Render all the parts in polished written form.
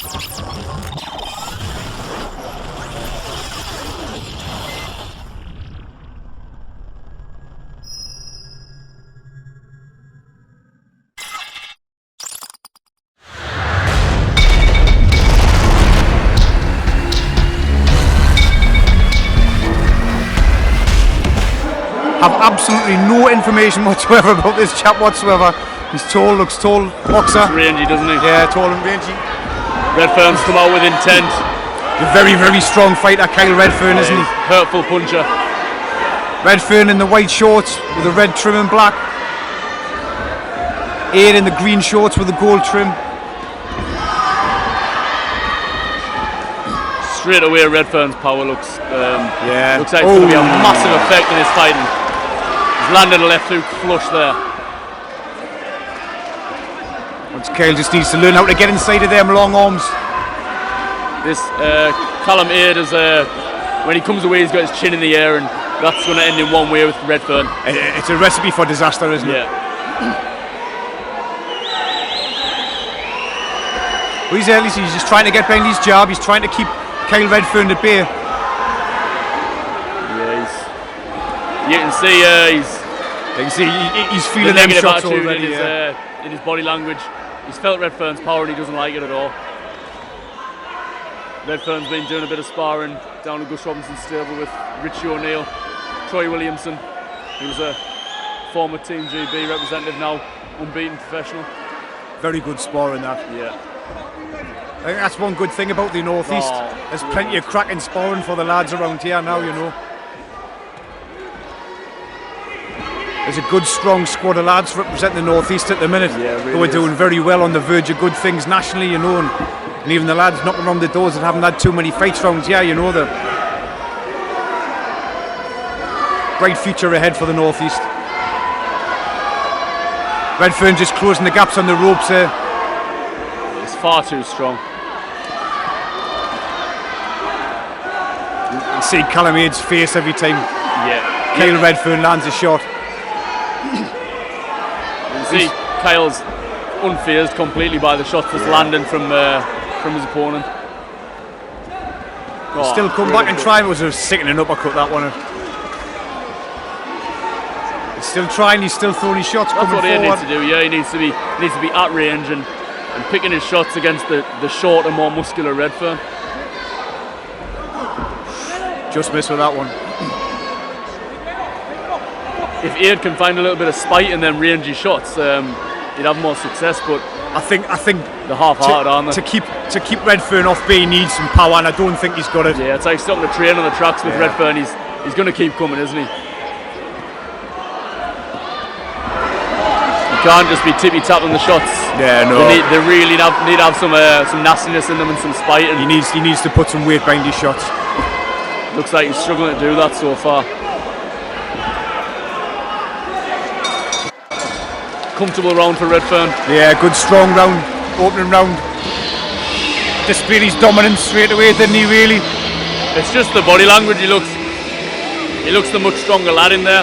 Have absolutely no information whatsoever about this chap whatsoever. He's tall, looks tall, boxer. Looks rangy, doesn't he? Yeah, tall and rangy. Redfern's come out with intent. A very, very strong fighter, Kyle Redfern, isn't he? Hurtful puncher. Redfern in the white shorts with the red trim and black. Aid in the green shorts with the gold trim. Straight away, Redfern's power looks yeah. Looks like it's going to be a massive effect in his fighting. He's landed a left hook flush there. Once Kyle just needs to learn how to get inside of them long arms. This Callum Aid is when he comes away, he's got his chin in the air, and that's going to end in one way with Redfern. It's a recipe for disaster, isn't it? Yeah. Well, he's just trying to get behind his jab. He's trying to keep Kyle Redfern at bay. Yeah, you can see he's feeling them shots already. In his body language. He's felt Redfern's power and he doesn't like it at all. Redfern's been doing a bit of sparring down at Gus Robinson's stable with Richie O'Neill, Troy Williamson, who's a former Team GB representative, now unbeaten professional. Very good sparring that. Yeah. I think that's one good thing about the North East. There's plenty of cracking sparring for the lads around here now, you know. There's a good strong squad of lads representing the North East at the minute. Yeah, really who are doing very well, on the verge of good things nationally, you know, and even the lads knocking around the doors that haven't had too many fights round here, you know. The bright future ahead for the North East. Redfern just closing the gaps on the ropes there. It's far too strong. You can see Callum Aid's face every time Kyle Redfern lands a shot. You can see Kyle's unfazed completely by the shots that's landing from his opponent. Still come back and try. It was a sickening uppercut, that one. He's still trying. He's still throwing his shots. That's what he forward. needs to do. Yeah, he needs to be at range and picking his shots against the shorter, more muscular Redfern. Just missed with that one. If Aid can find a little bit of spite and then range his shots, he'd have more success. But I think the half-hearted, aren't they? To keep Redfern off B, he needs some power, and I don't think he's got it. Yeah, it's like stopping the train on the tracks with Redfern. He's going to keep coming, isn't he? You can't just be tippy-tapping the shots. Yeah, no. They really need to have some nastiness in them and some spite. And he needs to put some weight behind his shots. Looks like he's struggling to do that so far. Comfortable round for Redfern. Yeah, good strong round, opening round. Displayed his dominance straight away, didn't he, really? It's just the body language. He looks the much stronger lad in there.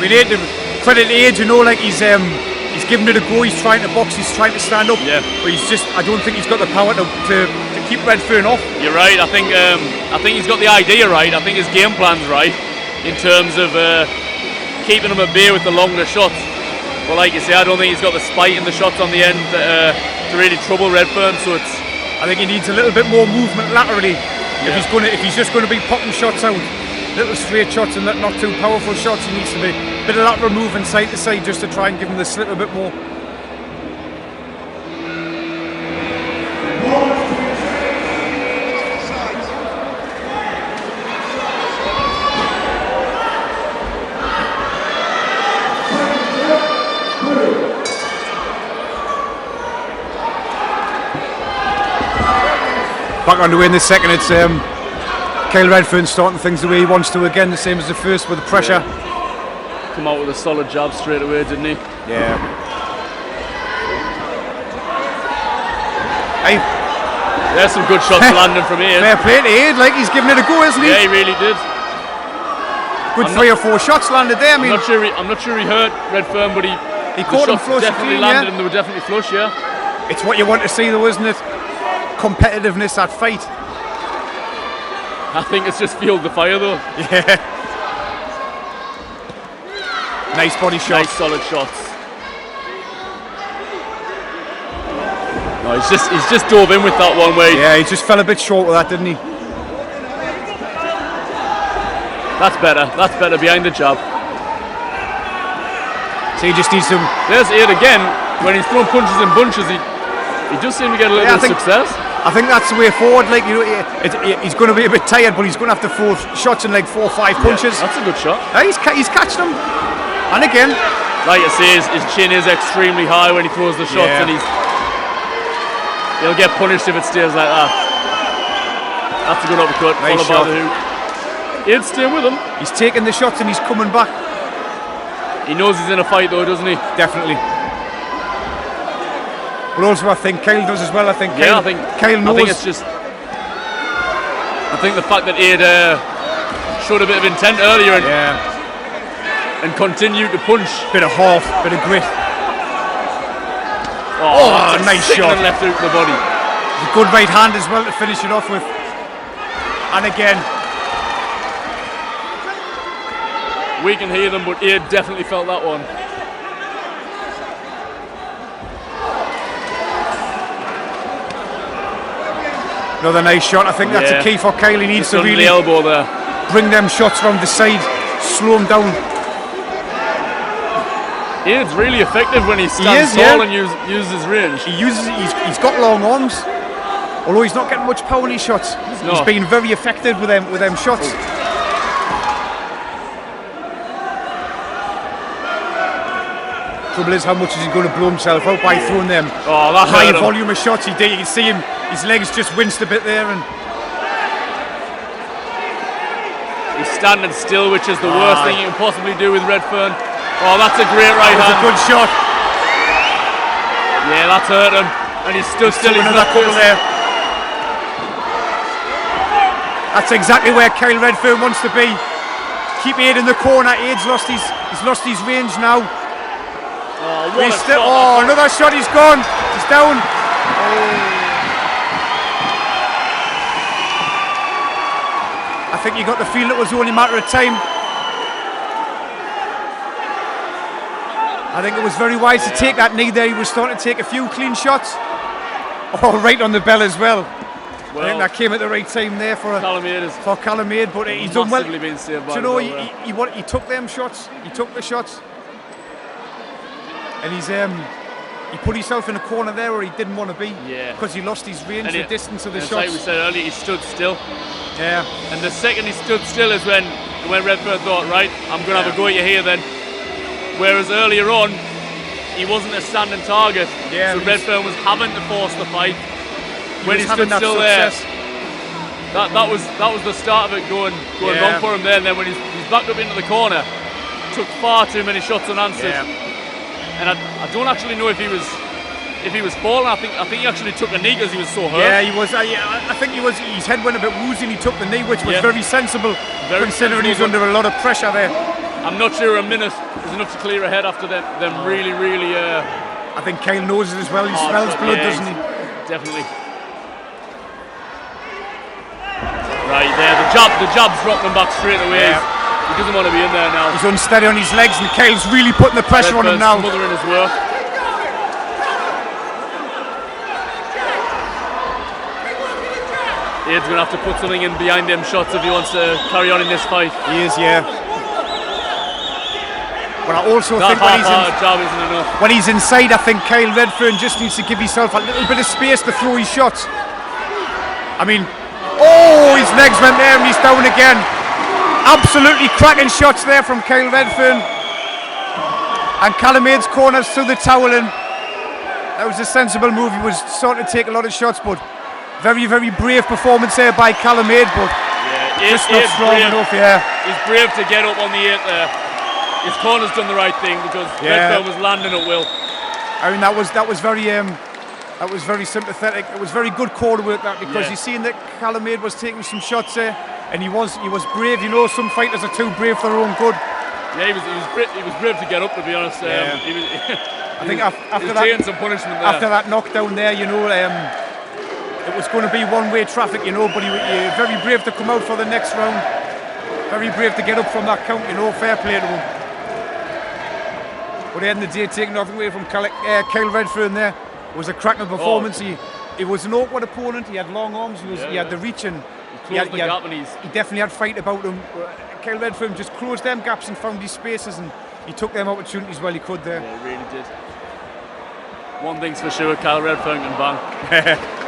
We need to credit Aid, you know, like he's giving it a go, he's trying to box, he's trying to stand up. Yeah. But I don't think he's got the power to keep Redfern off. You're right, I think he's got the idea right. I think his game plan's right in terms of keeping him at bay with the longer shots. But like you say, I don't think he's got the spite in the shots on the end to really trouble Redfern. So I think he needs a little bit more movement laterally. Yeah. If he's just going to be popping shots out, little straight shots and not too powerful shots, he needs to be a bit of lateral movement side to side just to try and give him the slip a bit more. Back underway in the second, it's Kyle Redfern starting things the way he wants to again, the same as the first with the pressure. Yeah. Come out with a solid jab straight away, didn't he? Yeah. Hey. There's some good shots landing from Aid. Fair play to Aid, like he's giving it a go, isn't he? Yeah, he really did. Good 3 or 4 shots landed there. I'm not sure he hurt Redfern, but he caught him flush. Definitely landed and they were definitely flush, yeah. It's what you want to see though, isn't it? competitiveness, that fight. I think it's just fueled the fire though. Yeah. Nice body shot. Nice solid shots. No, he's just dove in with that one where Yeah, he just fell a bit short with that, didn't he? That's better behind the jab. So he just needs some. There's it again. When he's throwing punches in bunches, he does seem to get a little bit of success. I think that's the way forward. Like, you know, he's going to be a bit tired, but he's going to have to throw shots in like 4 or 5 punches. That's a good shot. He's catching them. And again, like I say, his chin is extremely high when he throws the shots, and he'll get punished if it stays like that. That's a good uppercut, nice followed shot. by the hook. He'd stay with him. He's taking the shots and he's coming back. He knows he's in a fight though, doesn't he? Definitely. But also I think Kyle does as well. I think Kyle knows. I think it's just. I think the fact that he'd showed a bit of intent earlier and continued to punch. Bit of half, bit of grit. Oh, nice shot. Left hook to the body. A good right hand as well to finish it off with. And again. We can hear them, but he definitely felt that one. Another nice shot. I think that's a key for Kyle. He needs to really the elbow there. Bring them shots from the side, slow him down. He's really effective when he stands tall and uses his range. He's got long arms, although he's not getting much power in his shots. He's been very effective with them shots. Trouble is, how much is he going to blow himself out by throwing them high volume of shots? You can see him, his legs just winced a bit there, and he's standing still, which is the worst thing you can possibly do with Redfern. Oh, that's a great right hand. That's a good shot. Yeah, that's hurt him, and he's stood still. He's not there. That's exactly where Kyle Redfern wants to be. Keep Aid in the corner. Aid's lost his range now. Oh, another shot, he's gone. He's down. I think you got the feel it was only a matter of time. I think it was very wise to take that knee there. He was starting to take a few clean shots. Oh, right on the bell as well. I think that came at the right time there for Callum Aid, but he's done well. Been saved by he took them shots. He took the shots. And he put himself in a corner there where he didn't want to be, because he lost his range, the distance of the shots. Like we said earlier, he stood still. Yeah. And the second he stood still is when Redfern thought, right, I'm going to have a go at you here then. Whereas earlier on, he wasn't a standing target, so Redfern was having to force the fight. When he stood still there, that was the start of it going wrong for him there. And then when he's backed up into the corner, took far too many shots unanswered. Yeah. And I don't actually know if he was falling. I think he actually took a knee because he was so hurt. Yeah, he was. I think he was. His head went a bit woozy and he took the knee, which was very sensible, considering he's under a lot of pressure there. I'm not sure a minute is enough to clear a head after them really. I think Kyle knows it as well. He smells blood, doesn't he? Definitely. Right there, the jab's dropped him back straight away. Yeah. He doesn't want to be in there now. He's unsteady on his legs, and Kyle's really putting the pressure on him now. Smothering his work. Aid's going to have to put something in behind them shots if he wants to carry on in this fight. He is, yeah. But I also think when he's inside, I think Kyle Redfern just needs to give himself a little bit of space to throw his shots. I mean, his legs went there and he's down again. Absolutely cracking shots there from Kyle Redfern. And Callum Aid's corners through the towel, and that was a sensible move. He was starting to take a lot of shots, but very, very brave performance there by Callum Aid, but just not strong enough. He's brave to get up on the 8 there. His corner's done the right thing because Redfern was landing at will. I mean, that was very sympathetic. It was very good corner work that, because you seen that Callum Aid was taking some shots there. And he was brave. You know, some fighters are too brave for their own good. Yeah, he was brave to get up, to be honest. I think after that, taking some punishment there. After that knockdown there, you know, it was going to be one-way traffic, you know, but he very brave to come out for the next round. Very brave to get up from that count, you know, fair play to him. But at the end of the day, taking nothing away from Kyle Redfern there. It was a cracking performance. He was an awkward opponent, he had long arms, he had the reach, and he definitely had fight about him. Kyle Redfern just closed them gaps and found these spaces, and he took them opportunities while he could there. Yeah, he really did. One thing's for sure, Kyle Redfern can bang.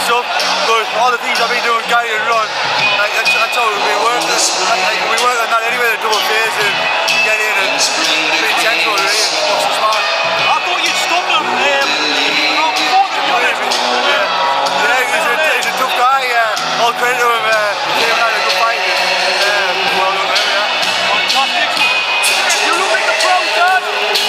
But all the things I've been doing, guide and run, that's how we've been working. We work on that anyway, the double phase and get in and be intentional really and box the smart. I thought you'd stop him around before the he's a tough guy, all credit to him, he had a good fight. Well done there, fantastic. You look like the pro, Dad.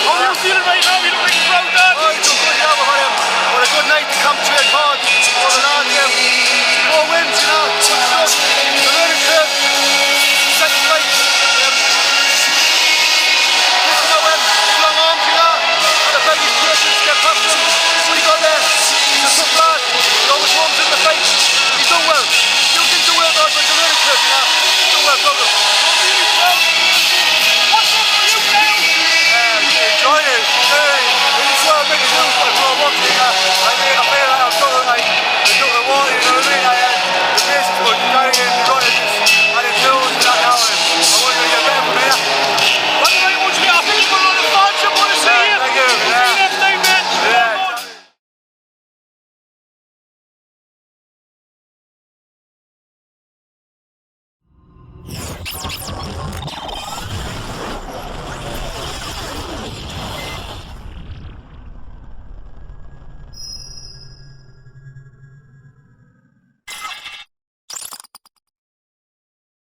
How are you feeling right now? You look like the pro, Dad. Oh, he's done good job with him. What a good night to come train hard. All the lads, 4 wins, you know, good stuff. The learning curve, second place. Long arms, you know, and the baby's person to get past him. What he got there? He's a tough lad. He always warms in the face. He's done well. Still didn't do well, though, but it's a learning curve, you know. He's done well, got him. What's up for you, Callum? Enjoying it. Really slow, making moves, but it's all watching, you know.